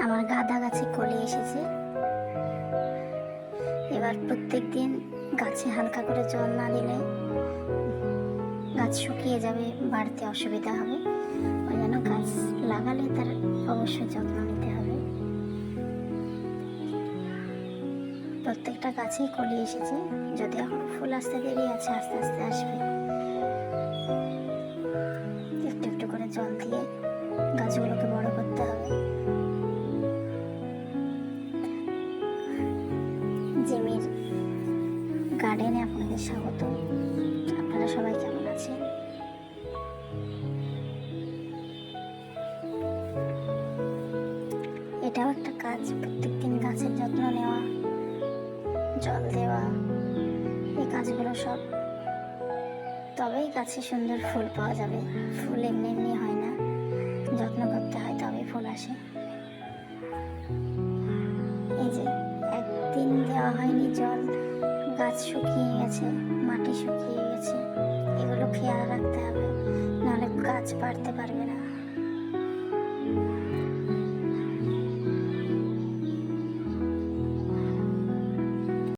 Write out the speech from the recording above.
আমার গাঁদা গাছে কলি এসেছে। এবার প্রত্যেক দিন গাছে হালকা করে জল না দিলে গাছ শুকিয়ে যাবে, বাড়তে অসুবিধা হবে। ওই জন্য গাছ লাগালে তার অবশ্যই যত্ন নিতে হবে। প্রত্যেকটা গাছেই কলি এসেছে, যদি এখন ফুল আসতে দেরি আছে, আস্তে আস্তে আসবে। একটু একটু করে জল দিয়ে গাছগুলোকে বড় করতে হবে। জিমির গার্ডেনে আপনাদের স্বাগত। আপনারা সবাই কেমন আছেন? এটাও একটা কাজ, প্রত্যেকদিন গাছের যত্ন নেওয়া, জল দেওয়া, এই কাজগুলো সব। তবেই গাছে সুন্দর ফুল পাওয়া যাবে। ফুল এমনি এমনি হয় না, যত্ন করতে হয় তবেই ফুল আসে। এই যে একদিন দেওয়া হয়নি জল, গাছ শুকিয়ে গেছে, মাটি শুকিয়ে গেছে। এগুলো খেয়াল রাখতে হবে, নাহলে গাছ বাড়তে পারবে না।